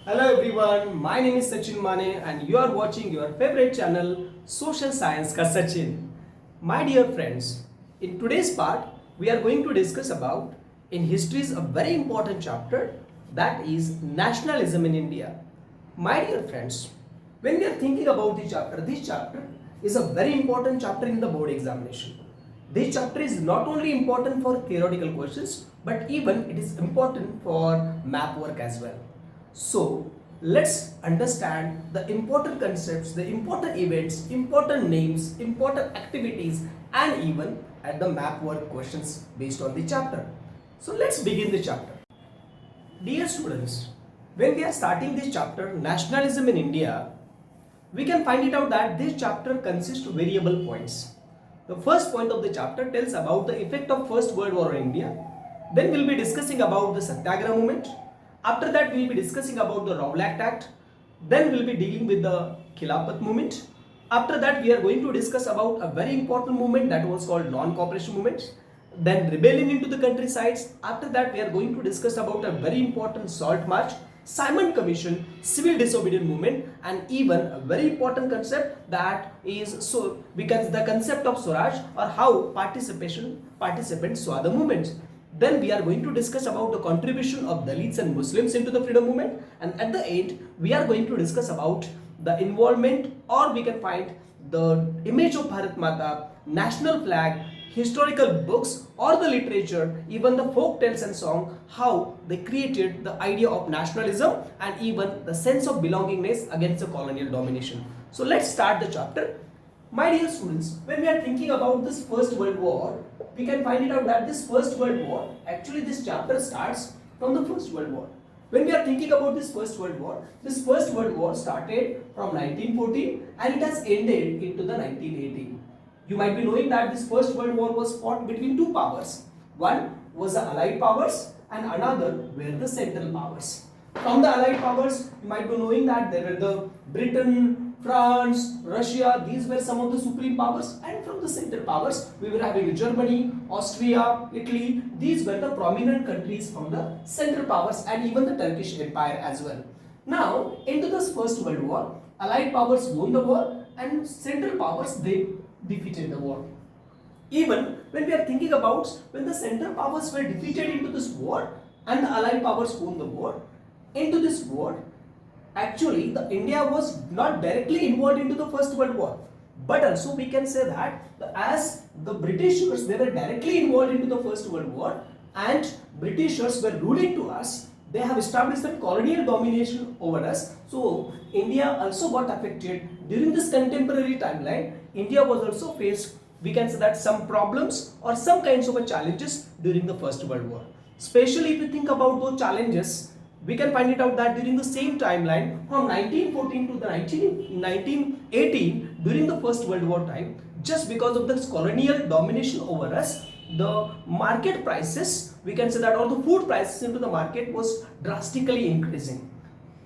Hello everyone, my name is Sachin Mane and you are watching your favorite channel Social Science ka Sachin. My dear friends, in today's part we are going to discuss about in history's a very important chapter, that is nationalism in India. My dear friends, when we are thinking about this chapter is a very important chapter in the board examination. This chapter is not only important for theoretical questions but even it is important for map work as well. So let's understand the important concepts, the important events, important names, important activities and even at the map work questions based on the chapter. So let's begin the chapter. Dear students, when we are starting this chapter, nationalism in India, we can find it out that this chapter consists of variable points. The first point of the chapter tells about the effect of First World War on India. Then we'll be discussing about the Satyagraha movement. After that, we'll be discussing about the Rowlatt Act. Then we'll be dealing with the Khilafat movement. After that, we are going to discuss about a very important movement that was called non-cooperation movement. Then rebellion into the countrysides. After that, we are going to discuss about a very important Salt March, Simon Commission, civil disobedience movement, and even a very important concept that is because the concept of Swaraj or how participants saw the movement. Then we are going to discuss about the contribution of Dalits and Muslims into the freedom movement, and at the end we are going to discuss about the involvement, or we can find the image of Bharat Mata, national flag, historical books or the literature, even the folk tales and song, how they created the idea of nationalism and even the sense of belongingness against the colonial domination. So let's start the chapter. My dear students, when we are thinking about this First World War, we can find it out that this First World War, actually this chapter starts from the First World War. When we are thinking about this First World War started from 1914 and it has ended into the 1918. You might be knowing that this First World War was fought between two powers. One was the Allied powers and another were the Central powers. From the Allied powers, you might be knowing that there were the Britain, France, Russia, these were some of the supreme powers, and from the Central powers, we were having Germany, Austria, Italy, these were the prominent countries from the Central powers and even the Turkish Empire as well. Now, into this First World War, Allied powers won the war and Central powers, they defeated the war. Even when we are thinking about when the Central powers were defeated into this war and the Allied powers won the war, into this war, actually the India was not directly involved into the First World War, but also we can say that as the Britishers, they were directly involved into the First World War and Britishers were ruling to us, they have established a colonial domination over us. So India also got affected during this contemporary timeline. India was also faced, we can say that, some problems or some kinds of challenges during the First World War. Especially if you think about those challenges, we can find it out that during the same timeline from 1914 to the 1918, during the First World War time, just because of this colonial domination over us, the market prices, we can say that, or the food prices into the market was drastically increasing.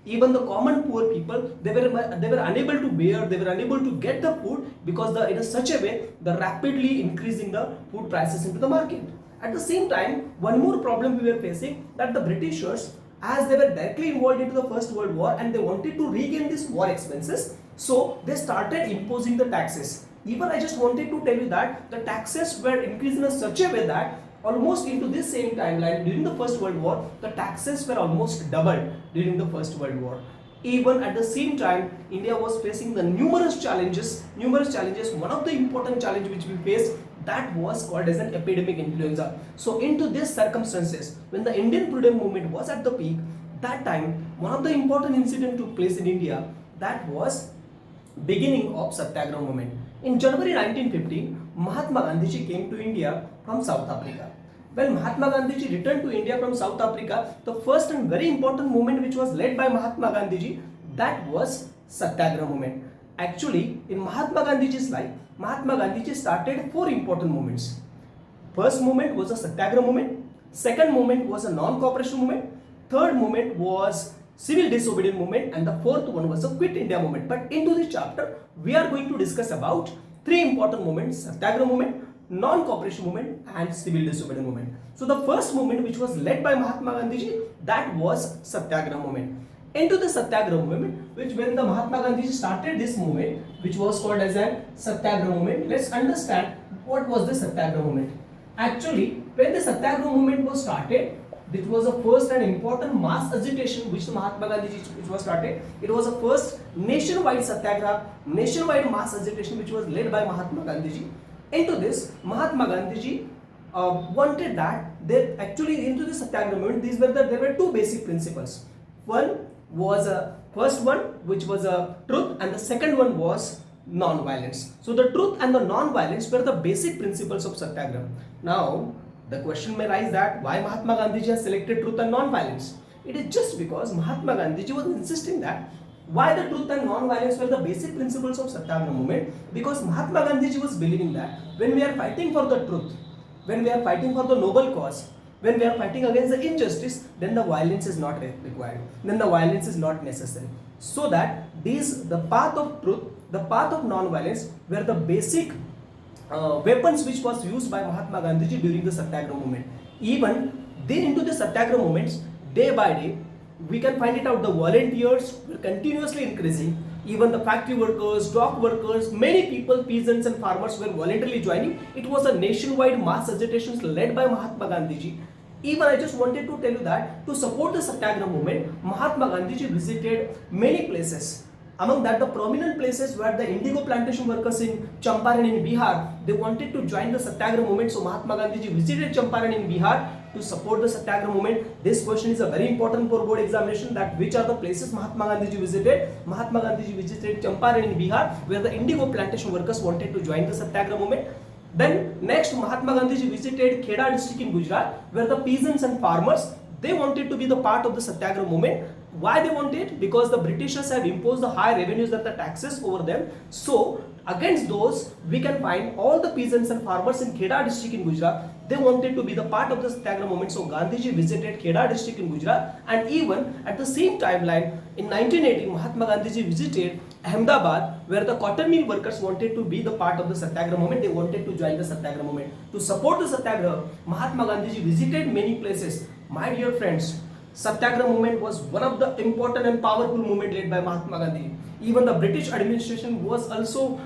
Even the common poor people, they were unable to bear, they were unable to get the food because in such a way the rapidly increasing the food prices into the market. At the same time, one more problem we were facing, that the Britishers, as they were directly involved into the First World War and they wanted to regain these war expenses, so they started imposing the taxes. Even I just wanted to tell you that the taxes were increased in such a way that almost into this same timeline during the First World War, the taxes were almost doubled during the First World War. Even at the same time, India was facing the numerous challenges. One of the important challenge which we faced, that was called as an epidemic influenza. So into these circumstances, when the Indian freedom movement was at the peak, that time one of the important incident took place in India, that was beginning of Satyagraha movement. In January 1915, Mahatma Gandhi came to India from South Africa. When Mahatma Gandhi returned to India from South Africa, the first and very important movement which was led by Mahatma Gandhi, that was Satyagraha movement. Actually, in Mahatma Gandhi's life, Mahatma Gandhi started four important movements. First movement was a Satyagraha movement. Second movement was a non-cooperation movement. Third movement was civil disobedience movement, and the fourth one was a Quit India movement. But into this chapter, we are going to discuss about three important movements: Satyagraha movement, non-cooperation movement and civil disobedience movement. So the first movement which was led by Mahatma Gandhi, that was Satyagraha movement. into the Satyagraha movement, which when the Mahatma Gandhi started this movement, which was called as a Satyagraha movement. Let's understand what was the Satyagraha movement. Actually, when the Satyagraha movement was started, it was the first and important mass agitation which the Mahatma Gandhi which was started. It was the first nationwide Satyagraha, nationwide mass agitation which was led by Mahatma Gandhi. Into this, Mahatma Gandhi wanted that they actually into the Satyagraha movement. There were two basic principles. One was first one which was a truth, and the second one was non-violence. So the truth and the non-violence were the basic principles of Satyagraha. Now the question may rise that why Mahatma Gandhi has selected truth and non-violence. It is just because Mahatma Gandhi was insisting that why the truth and non-violence were the basic principles of Satyagraha movement, because Mahatma Gandhi was believing that when we are fighting for the truth, when we are fighting for the noble cause, when we are fighting against the injustice, then the violence is not required, then the violence is not necessary. So that the path of truth, the path of non-violence were the basic weapons which was used by Mahatma Gandhi during the Satyagraha movement. Even then into the Satyagraha movements, day by day, we can find it out the volunteers were continuously increasing. Even the factory workers, dock workers, many people, peasants and farmers were voluntarily joining. It was a nationwide mass agitation led by Mahatma Gandhi. Even I just wanted to tell you that to support the Satyagraha movement, Mahatma Gandhi visited many places. Among that, the prominent places were the indigo plantation workers in Champaran in Bihar. They wanted to join the Satyagraha movement, so Mahatma Gandhi visited Champaran in Bihar to support the Satyagraha movement. This question is a very important for board examination, that which are the places Mahatma Gandhi visited. Mahatma Gandhi visited Champaran in Bihar, where the indigo plantation workers wanted to join the Satyagraha movement. Then next, Mahatma Gandhi visited Kheda district in Gujarat, where the peasants and farmers, they wanted to be the part of the Satyagraha movement. Why they wanted? Because the Britishers have imposed the high revenues and the taxes over them. So against those, we can find all the peasants and farmers in Kheda district in Gujarat. They wanted to be the part of the Satyagraha movement. So Gandhiji visited Kheda district in Gujarat, and even at the same timeline in 1918, Mahatma Gandhi visited Ahmedabad, where the cotton mill workers wanted to be the part of the Satyagraha movement. They wanted to join the Satyagraha movement. To support the Satyagraha, Mahatma Gandhi visited many places. My dear friends, Satyagraha movement was one of the important and powerful movement led by Mahatma Gandhi. Even the British administration was also,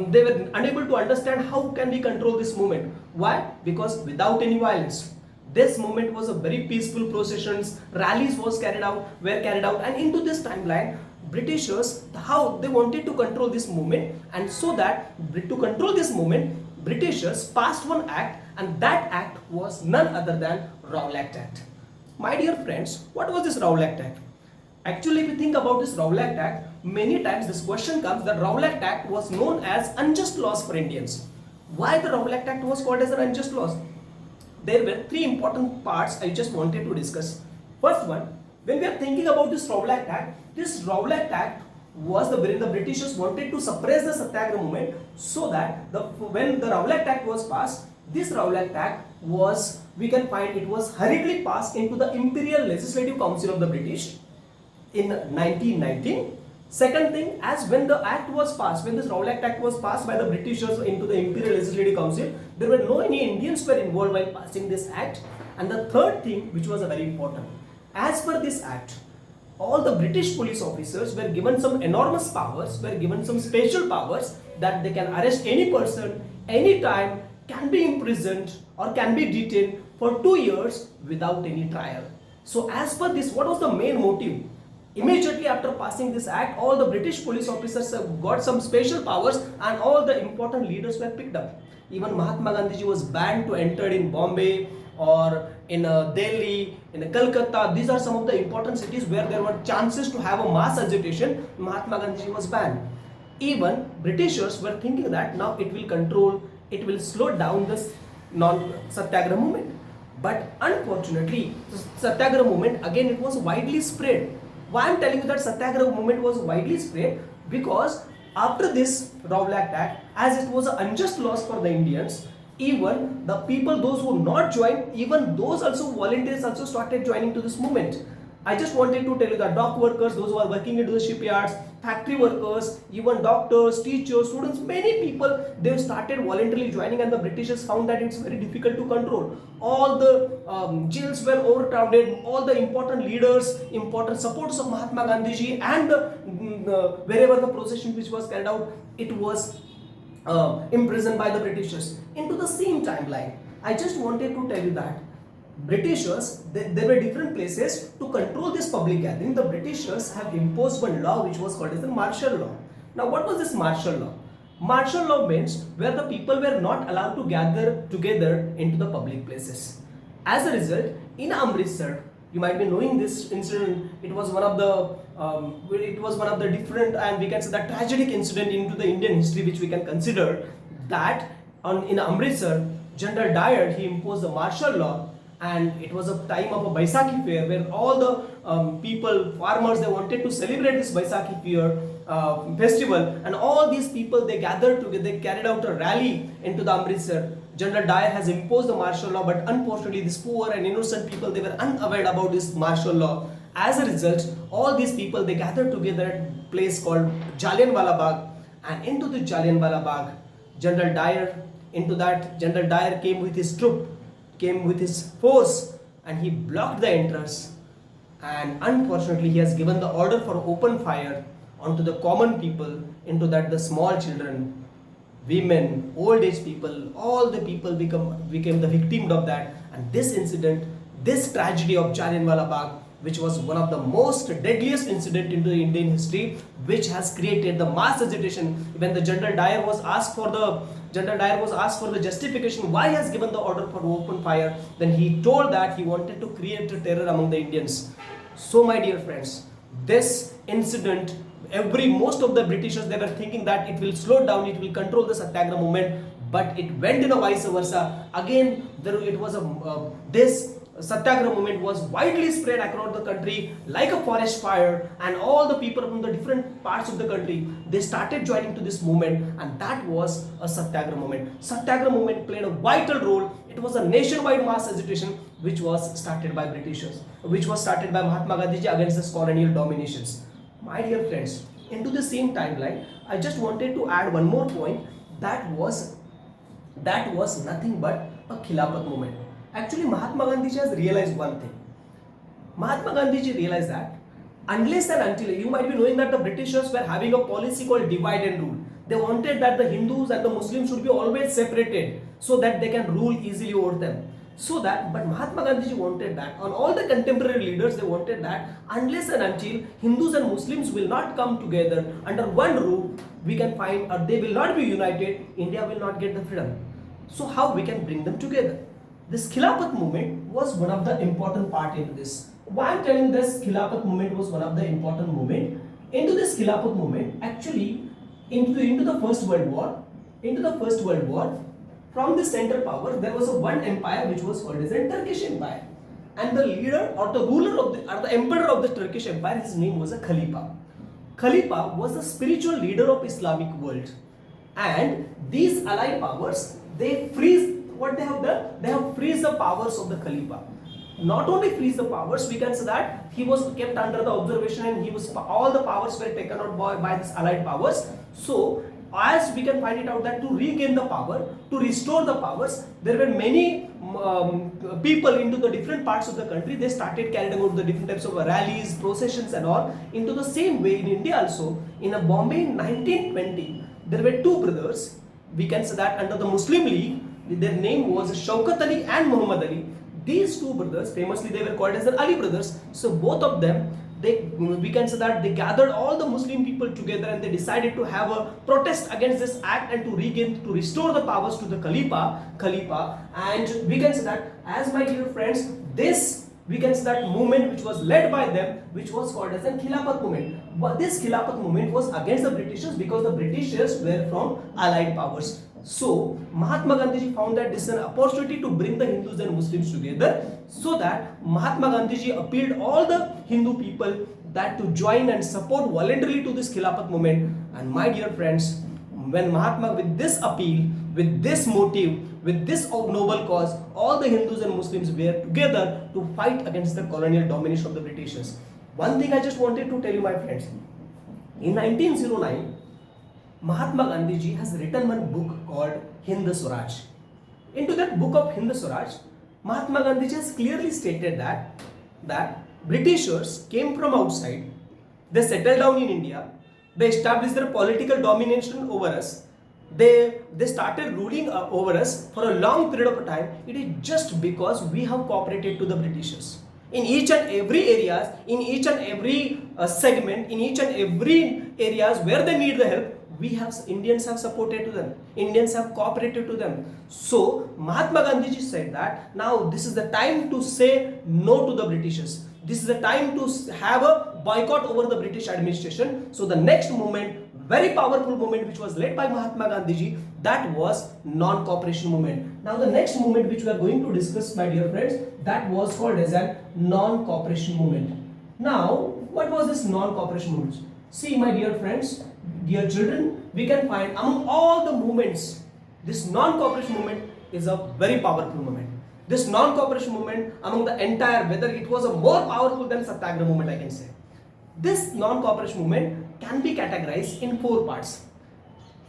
they were unable to understand how can we control this movement. Why? Because without any violence. This movement was a very peaceful processions, rallies were carried out, and into this timeline, Britishers, how they wanted to control this movement, and so that to control this movement, Britishers passed one act, and that act was none other than Rowlatt Act. My dear friends, what was this Rowlatt Act? Actually, if you think about this Rowlatt Act, many times this question comes that Rowlatt Act was known as unjust laws for Indians. Why the Rowlatt Act was called as an unjust laws? There were three important parts I just wanted to discuss. First one, when we are thinking about this Rowlatt Act was when the Britishers wanted to suppress the Satyagraha movement, so that when the Rowlatt Act was passed, this Rowlatt Act was, we can find it was hurriedly passed into the Imperial Legislative Council of the British in 1919. Second thing, as when the act was passed, when this Rowlatt Act was passed by the Britishers into the Imperial Legislative Council, there were no any Indians were involved while passing this act. And the third thing, which was very important, as per this act, all the British police officers were given some enormous powers, were given some special powers that they can arrest any person, anytime, can be imprisoned or can be detained for 2 years without any trial. So as per this, what was the main motive? Immediately after passing this act, all the British police officers got some special powers, and all the important leaders were picked up. Even Mahatma Gandhi was banned to enter in Bombay or in Delhi, in Calcutta. These are some of the important cities where there were chances to have a mass agitation. Mahatma Gandhi was banned. Even Britishers were thinking that now it will control, it will slow down this non-Satyagraha movement. But unfortunately, the Satyagraha movement, again, it was widely spread. Why I am telling you that Satyagraha movement was widely spread? Because after this Rowlatt Act, as it was an unjust loss for the Indians, even the people, those who not joined, even those also volunteers started joining to this movement. I just wanted to tell you that dock workers, those who are working into the shipyards, factory workers, even doctors, teachers, students, many people, they started voluntarily joining, and the Britishers found that it's very difficult to control. All the jails were overcrowded, all the important leaders, important supporters of Mahatma Gandhiji, and wherever the procession which was carried out, it was imprisoned by the Britishers. Into the same timeline, I just wanted to tell you that Britishers, there were different places to control this public gathering. The Britishers have imposed one law which was called as the martial law. Now, what was this martial law? Martial law means where the people were not allowed to gather together into the public places. As a result, in Amritsar, you might be knowing this incident. It was one of the different, and we can say that tragic incident into the Indian history, which we can consider that in Amritsar, General Dyer, he imposed the martial law. And it was a time of a Baisakhi fair where all the people, farmers, they wanted to celebrate this Baisakhi fair festival, and all these people, they gathered together, they carried out a rally into the Amritsar. General Dyer has imposed the martial law, but unfortunately these poor and innocent people, they were unaware about this martial law. As a result, all these people, they gathered together at a place called Jallianwala Bagh, and into the Jallianwala Bagh, General Dyer came with his troop, came with his force, and he blocked the entrance, and unfortunately he has given the order for open fire onto the common people, into that the small children, women, old age people, all the people became the victim of that. And this incident, this tragedy of Jallianwala Bagh, which was one of the most deadliest incident into the Indian history, which has created the mass agitation. When the General Dyer was asked for the justification why he has given the order for open fire, then he told that he wanted to create a terror among the Indians. So my dear friends, this incident, most of the Britishers, they were thinking that it will slow down, it will control the Satyagraha movement, but it went in a vice versa. Again, this Satyagraha movement was widely spread across the country like a forest fire, and all the people from the different parts of the country, they started joining to this movement, and that was a Satyagraha movement. Satyagraha movement played a vital role. It was a nationwide mass agitation which was started by Britishers, which was started by Mahatma Gandhiji against this colonial dominations. My dear friends, into the same timeline, I just wanted to add one more point. That was nothing but a Khilafat movement. Actually, Mahatma Gandhiji has realized one thing. Mahatma Gandhiji realized that unless and until, you might be knowing that the Britishers were having a policy called divide and rule. They wanted that the Hindus and the Muslims should be always separated so that they can rule easily over them. But Mahatma Gandhiji wanted that. On all the contemporary leaders, they wanted that unless and until Hindus and Muslims will not come together under one roof, we can find, or they will not be united, India will not get the freedom. So how we can bring them together? This Khilafat movement was one of the important part into this. Why I am telling this Khilafat movement was one of the important movement? Into this Khilafat movement, actually, into the First World War, from the central power, there was one empire which was called as the Turkish Empire, and the leader or the ruler or the emperor of the Turkish Empire, his name was a Khalifa. Khalifa was the spiritual leader of Islamic world, and these allied powers, they freeze. What they have done? They have freezed the powers of the Khalifa. Not only freeze the powers, we can say that he was kept under the observation, and all the powers were taken out by these allied powers. So as we can find it out that to regain the power, to restore the powers, there were many people into the different parts of the country. They started carrying out the different types of rallies, processions and all. Into the same way in India also, in Bombay in 1920, there were two brothers, we can say that under the Muslim League. Their name was Shaukat Ali and Muhammad Ali. These two brothers, famously they were called as the Ali brothers. So both of them, we can say that they gathered all the Muslim people together, and they decided to have a protest against this act and to restore the powers to the Khalifa. And we can say that, as my dear friends, we can say that movement which was led by them, which was called as the Khilafat movement. But this Khilafat movement was against the Britishers because the Britishers were from allied powers. So Mahatma Gandhiji found that this is an opportunity to bring the Hindus and Muslims together. So that Mahatma Gandhiji appealed all the Hindu people that to join and support voluntarily to this Khilafat movement. And my dear friends, when Mahatma, with this appeal, with this motive, with this noble cause, all the Hindus and Muslims were together to fight against the colonial domination of the Britishers. One thing I just wanted to tell you, my friends, In 1909, Mahatma Gandhi ji has written one book called Hind Swaraj. Into that book of Hind Swaraj, Mahatma Gandhi ji has clearly stated that Britishers came from outside, they settled down in India, they established their political domination over us, they started ruling over us for a long period of time. It is just because we have cooperated to the Britishers. In each and every areas, in each and every segment, in each and every areas where they need the help, Indians have supported to them. Indians have cooperated to them. So Mahatma Gandhi ji said that now this is the time to say no to the Britishers. This is the time to have a boycott over the British administration. So the next movement, very powerful movement which was led by Mahatma Gandhi ji, that was non-cooperation movement. Now the next movement which we are going to discuss, my dear friends, that was called as a non-cooperation movement. Now what was this non-cooperation movement? See, my dear friends, dear children, we can find among all the movements, this non-cooperation movement is a very powerful movement. This non-cooperation movement among the entire, whether it was a more powerful than Satyagraha movement, I can say. This non-cooperation movement can be categorized in 4 parts.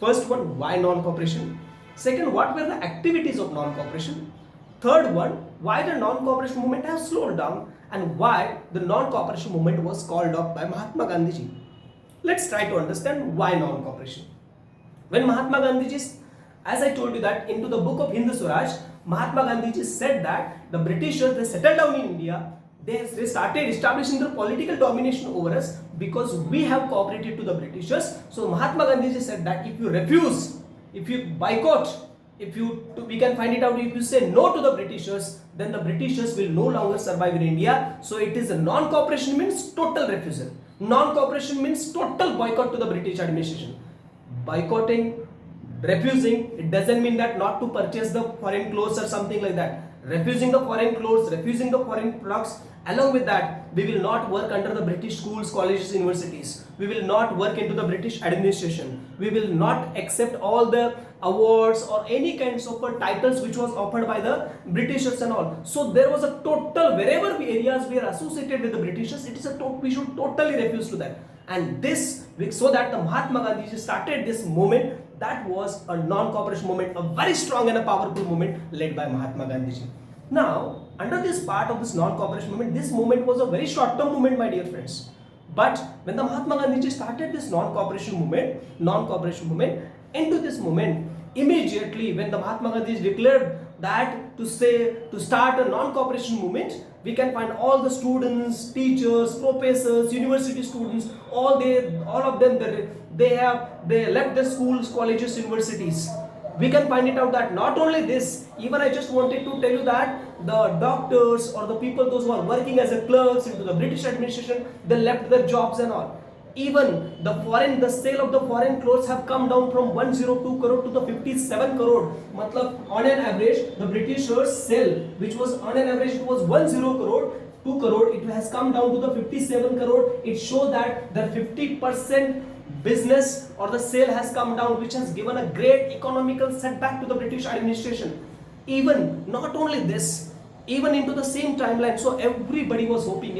First one, why non-cooperation? Second, what were the activities of non-cooperation? Third one, why the non-cooperation movement has slowed down and why the non-cooperation movement was called off by Mahatma Gandhi ji. Let's try to understand why non-cooperation. When Mahatma Gandhi ji, as I told you that into the book of Hind Swaraj, Mahatma Gandhi ji said that the Britishers, they settled down in India, they started establishing their political domination over us because we have cooperated to the Britishers. So Mahatma Gandhi ji said that if you refuse, if you boycott, we can find it out, if you say no to the Britishers, then the Britishers will no longer survive in India. So it is a non-cooperation means total refusal. Non-cooperation means total boycott to the British administration. Boycotting, refusing, it doesn't mean that not to purchase the foreign clothes or something like that. Refusing the foreign clothes, refusing the foreign products. Along with that, we will not work under the British schools, colleges, universities. We will not work into the British administration. We will not accept all the awards or any kinds of titles which was offered by the Britishers and all. So there was a total, wherever areas we are associated with the Britishers, it is we should totally refuse to that. And this, so that the Mahatma Gandhi started this movement, that was a non-cooperation movement, a very strong and a powerful movement led by Mahatma Gandhi ji. Now, under this part of this non-cooperation movement, this movement was a very short-term movement, my dear friends. But when the Mahatma Gandhi ji started this non-cooperation movement, into this movement, immediately when the Mahatma Gandhi declared that to start a non-cooperation movement, we can find all the students, teachers, professors, university students, all of them, they left the schools, colleges, universities. We can find it out that not only this, even I just wanted to tell you that the doctors or the people, those who are working as a clerks into the British administration, they left their jobs and all. Even the sale of the foreign clothes have come down from 102 crore to the 57 crore. Matlab, on an average, the Britishers sell, which was on an average, it was 10 crore, 2 crore, it has come down to the 57 crore. It shows that the 50% business or the sale has come down, which has given a great economical setback to the British administration. Even, not only this, even into the same timeline, so everybody was hoping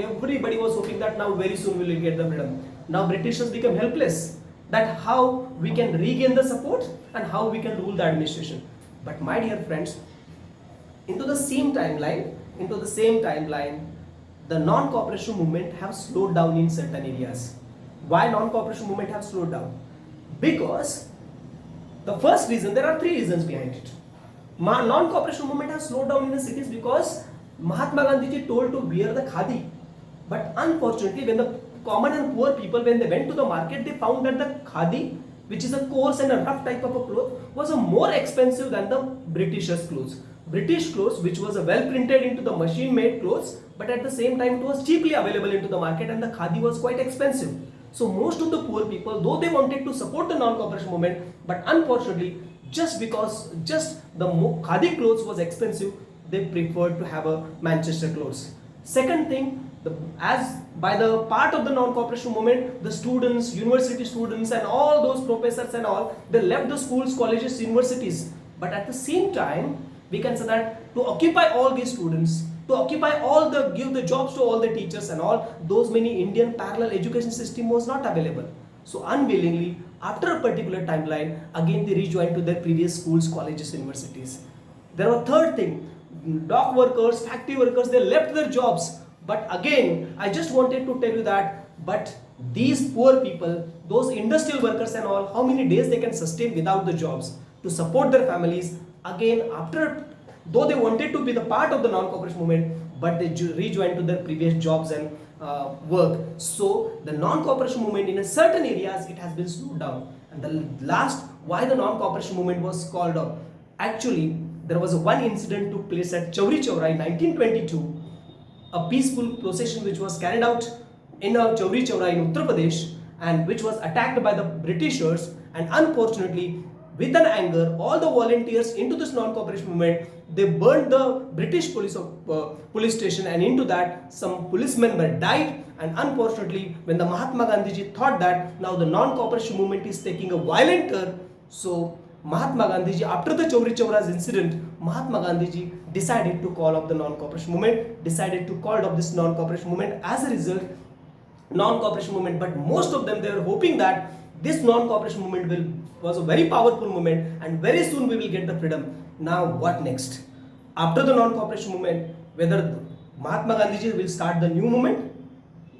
that now very soon we will get the freedom. Now Britishers become helpless, that how we can regain the support and how we can rule the administration. But my dear friends, into the same timeline, the non-cooperation movement have slowed down in certain areas. Why non-cooperation movement have slowed down? Because the first reason, there are 3 reasons behind it. Non-cooperation movement has slowed down in the cities because Mahatma Gandhi ji told to wear the khadi. But unfortunately, when the common and poor people, when they went to the market, they found that the khadi, which is a coarse and a rough type of a cloth, was a more expensive than the Britishers' clothes. British clothes, which was a well printed into the machine made clothes, but at the same time it was cheaply available into the market, and the khadi was quite expensive. So most of the poor people, though they wanted to support the non-cooperation movement, but unfortunately, just because the khadi clothes was expensive, they preferred to have a Manchester clothes. Second thing, as by the part of the non-cooperation movement, the students, university students and all those professors and all, they left the schools, colleges, universities. But at the same time, we can say that to occupy all these students, to occupy give the jobs to all the teachers and all, those many Indian parallel education system was not available. So unwillingly, after a particular timeline, again they rejoin to their previous schools, colleges, universities. There was third thing, dock workers, factory workers, they left their jobs. But again, I just wanted to tell you that, but these poor people, those industrial workers and all, how many days they can sustain without the jobs to support their families? Again, after, though they wanted to be the part of the non-cooperation movement, but they rejoined to their previous jobs and work. So the non-cooperation movement in a certain areas, it has been slowed down. And the last, why the non-cooperation movement was called up? Actually, there was one incident took place at Chauri Chaura in 1922, a peaceful procession which was carried out in Chauri Chaura in Uttar Pradesh, and which was attacked by the Britishers, and unfortunately, with an anger, all the volunteers into this non-cooperation movement, they burned the British police station, and into that some policemen were died. And unfortunately, when the Mahatma Gandhiji thought that now the non-cooperation movement is taking a violent turn, so Mahatma Gandhiji, after the Chauri Chaura's incident, Mahatma Gandhiji decided to call up the non-cooperation movement, decided to call up this non-cooperation movement. As a result, non-cooperation movement, but most of them, they were hoping that this non-cooperation movement was a very powerful movement, and very soon we will get the freedom. Now what next? After the non-cooperation movement, whether Mahatma Gandhiji will start the new movement?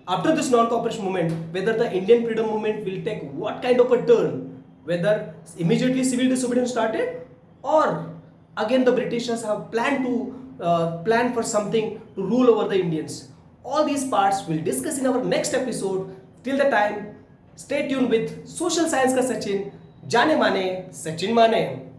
After this non-cooperation movement, whether the Indian freedom movement will take what kind of a turn? Whether immediately civil disobedience started, or again the Britishers have planned to plan for something to rule over the Indians. All these parts we'll discuss in our next episode. Till the time, stay tuned with Social Science ka Sachin. जाने माने सचिन माने.